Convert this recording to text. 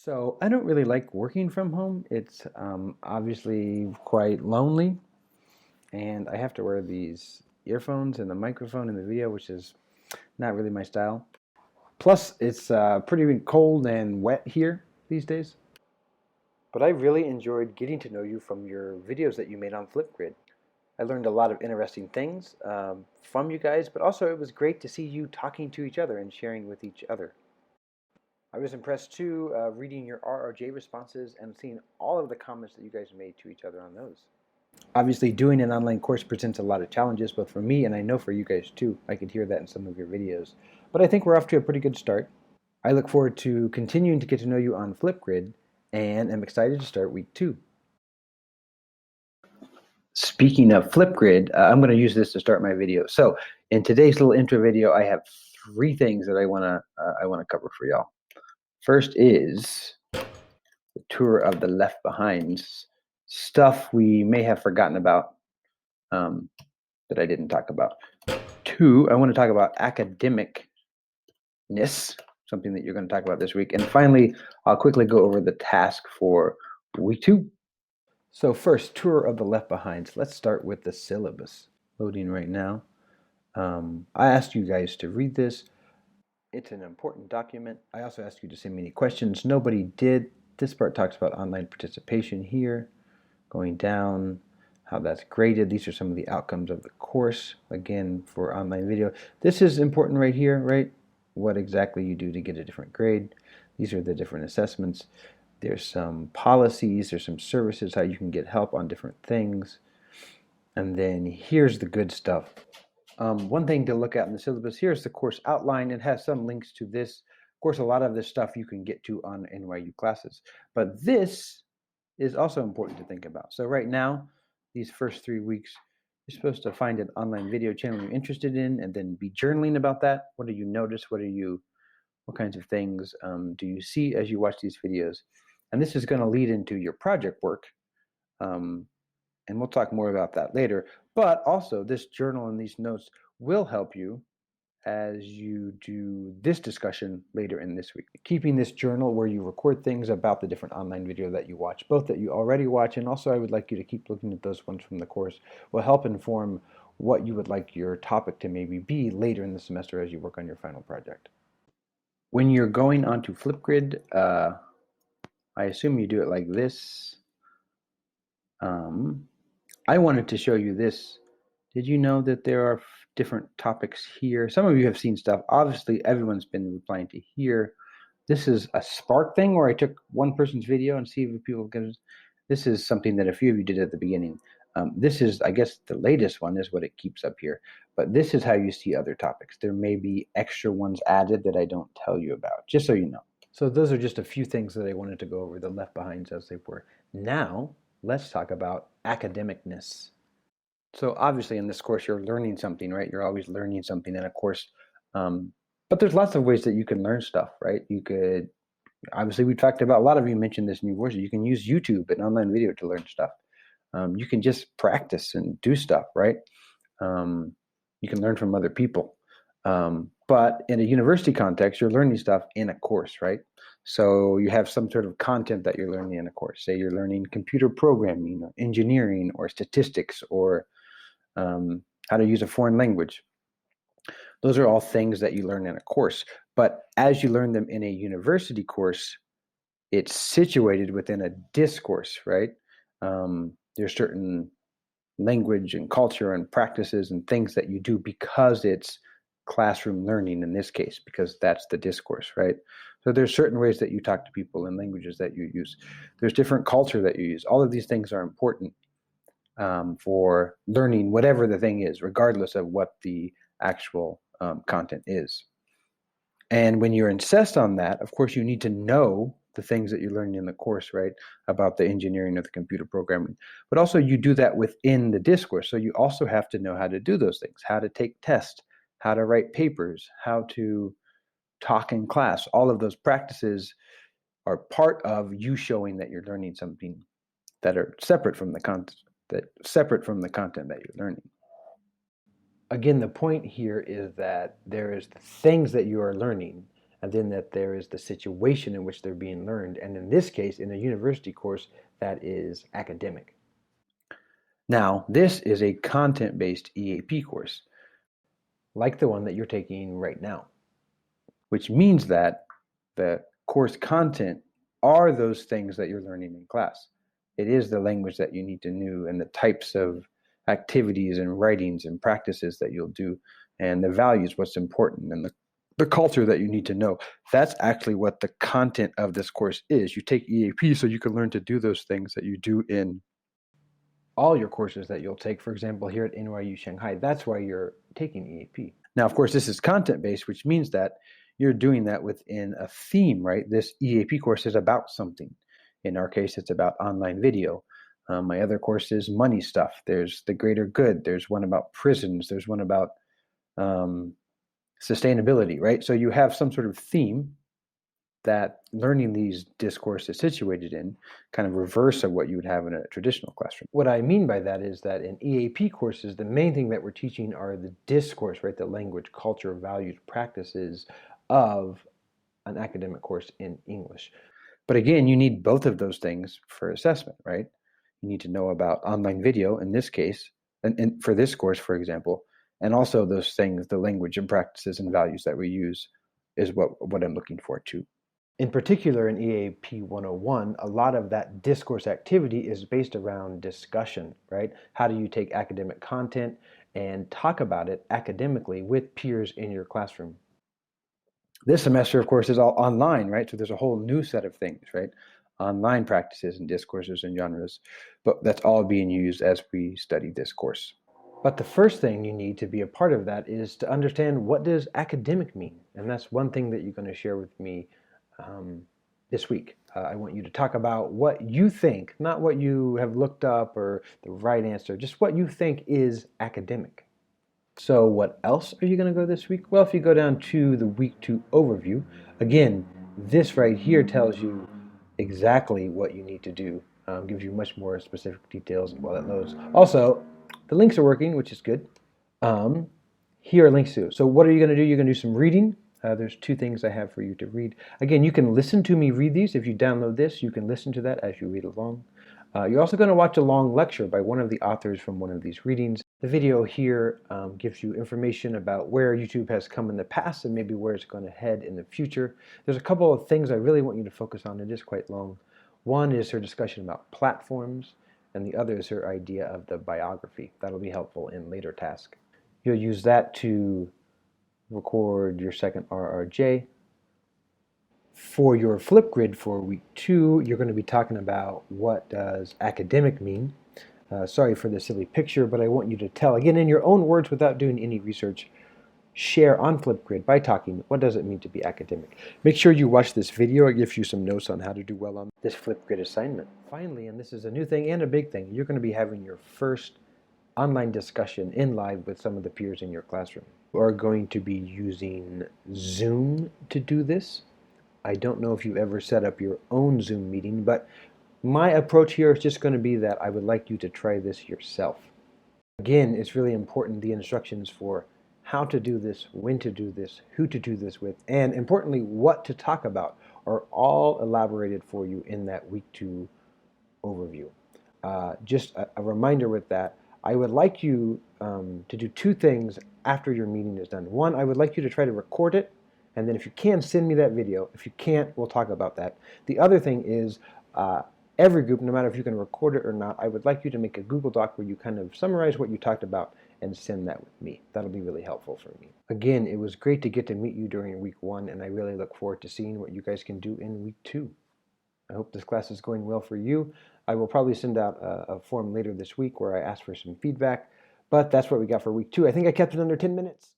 So I don't really like working from home. It's obviously quite lonely, and I have to wear these earphones and the microphone in the video, which is not really my style. Plus, it's pretty cold and wet here these days. But I really enjoyed getting to know you from your videos that you made on Flipgrid. I learned a lot of interesting things from you guys, but also it was great to see you talking to each other and sharing with each other. I was impressed too, reading your RRJ responses and seeing all of the comments that you guys made to each other on those. Obviously, doing an online course presents a lot of challenges, both for me and I know for you guys too. I could hear that in some of your videos. But I think we're off to a pretty good start. I look forward to continuing to get to know you on Flipgrid and am excited to start week 2. Speaking of Flipgrid, I'm going to use this to start my video. So in today's little intro video, I have 3 things that I want to cover for y'all. First is the tour of the Left Behinds, stuff we may have forgotten about that I didn't talk about. 2, I want to talk about academicness, something that you're going to talk about this week. And finally, I'll quickly go over the task for week 2. So first, tour of the Left Behinds. Let's start with the syllabus. Loading right now. I asked you guys to read this. It's an important document. I also asked you to send me any questions. Nobody did. This part talks about online participation here, going down, how that's graded. These are some of the outcomes of the course, again, for online video. This is important right here, right? What exactly you do to get a different grade. These are the different assessments. There's some policies, there's some services, how you can get help on different things. And then here's the good stuff. One thing to look at in the syllabus, here's the course outline. It has some links to this. Of course, a lot of this stuff you can get to on NYU classes. But this is also important to think about. So right now, these first 3 weeks, you're supposed to find an online video channel you're interested in and then be journaling about that. What do you notice? What kinds of things do you see as you watch these videos? And this is going to lead into your project work. And we'll talk more about that later. But also, this journal and these notes will help you as you do this discussion later in this week. Keeping this journal where you record things about the different online video that you watch, both that you already watch, and also I would like you to keep looking at those ones from the course, will help inform what you would like your topic to maybe be later in the semester as you work on your final project. When you're going onto Flipgrid, I assume you do it like this. I wanted to show you this. Did you know that there are different topics here? Some of you have seen stuff. Obviously, everyone's been replying to here. This is a Spark thing where I took one person's video and see if people get it. This is something that a few of you did at the beginning. This is, I guess, the latest one is what it keeps up here. But this is how you see other topics. There may be extra ones added that I don't tell you about, just so you know. So those are just a few things that I wanted to go over, the Left Behinds as they were. Now, let's talk about academicness. So obviously in this course, you're learning something, right? You're always learning something in a course. But there's lots of ways that you can learn stuff, right? You could, obviously we talked about, a lot of you mentioned this in your courses, you can use YouTube and online video to learn stuff. You can just practice and do stuff, right? You can learn from other people. But in a university context, you're learning stuff in a course, right? So you have some sort of content that you're learning in a course. Say you're learning computer programming, or engineering, or statistics, or how to use a foreign language. Those are all things that you learn in a course. But as you learn them in a university course, it's situated within a discourse, right? There's certain language and culture and practices and things that you do because it's classroom learning in this case, because that's the discourse, right? So there's certain ways that you talk to people and languages that you use. There's different culture that you use. All of these things are important for learning whatever the thing is, regardless of what the actual content is. And when you're assessed on that, of course, you need to know the things that you're learning in the course, right, about the engineering or the computer programming. But also you do that within the discourse. So you also have to know how to do those things, how to take tests, how to write papers, how to talk in class. All of those practices are part of you showing that you're learning something that are separate from the content that you're learning. Again, the point here is that there is the things that you are learning, and then that there is the situation in which they're being learned. And in this case, in a university course, that is academic. Now, this is a content-based EAP course, like the one that you're taking right now, which means that the course content are those things that you're learning in class. It is the language that you need to know and the types of activities and writings and practices that you'll do and the values, what's important, and the culture that you need to know. That's actually what the content of this course is. You take EAP so you can learn to do those things that you do in all your courses that you'll take. For example, here at NYU Shanghai, that's why you're taking EAP. Now, of course, this is content-based, which means that you're doing that within a theme, right? This EAP course is about something. In our case, it's about online video. My other course is money stuff. There's the greater good. There's one about prisons. There's one about sustainability, right? So you have some sort of theme that learning these discourse is situated in, kind of reverse of what you would have in a traditional classroom. What I mean by that is that in EAP courses, the main thing that we're teaching are the discourse, right? The language, culture, values, practices of an academic course in English. But again, you need both of those things for assessment, right? You need to know about online video in this case, and for this course, for example, and also those things, the language and practices and values that we use is what I'm looking for too. In particular, in EAP 101, a lot of that discourse activity is based around discussion, right? How do you take academic content and talk about it academically with peers in your classroom? This semester, of course, is all online, right? So there's a whole new set of things, right? Online practices and discourses and genres, but that's all being used as we study this course. But the first thing you need to be a part of that is to understand, what does academic mean? And that's one thing that you're going to share with me this week. I want you to talk about what you think, not what you have looked up or the right answer, just what you think is academic. So what else are you going to go this week? Well, if you go down to the week 2 overview, again, this right here tells you exactly what you need to do. Gives you much more specific details while it loads. Also, the links are working, which is good. Here are links to. So what are you going to do? You're going to do some reading. There's 2 things I have for you to read. Again, you can listen to me read these. If you download this, you can listen to that as you read along. You're also going to watch a long lecture by one of the authors from one of these readings. The video here gives you information about where YouTube has come in the past and maybe where it's going to head in the future. There's a couple of things I really want you to focus on. It is quite long. One is her discussion about platforms, and the other is her idea of the biography. That'll be helpful in later tasks. You'll use that to record your second RRJ. For your Flipgrid for week 2, you're going to be talking about what does academic mean. Sorry for the silly picture, but I want you to tell, again, in your own words without doing any research, share on Flipgrid by talking, what does it mean to be academic? Make sure you watch this video. It gives you some notes on how to do well on this Flipgrid assignment. Finally, and this is a new thing and a big thing, you're going to be having your first online discussion in live with some of the peers in your classroom. We're going to be using Zoom to do this. I don't know if you've ever set up your own Zoom meeting, but my approach here is just going to be that I would like you to try this yourself. Again, it's really important, the instructions for how to do this, when to do this, who to do this with, and importantly, what to talk about are all elaborated for you in that week 2 overview. Just a reminder with that, I would like you to do 2 things after your meeting is done. One, I would like you to try to record it, and then if you can, send me that video. If you can't, we'll talk about that. The other thing is, every group, no matter if you can record it or not, I would like you to make a Google Doc where you kind of summarize what you talked about and send that with me. That'll be really helpful for me. Again, it was great to get to meet you during week 1, and I really look forward to seeing what you guys can do in week 2. I hope this class is going well for you. I will probably send out a form later this week where I ask for some feedback, but that's what we got for week 2. I think I kept it under 10 minutes.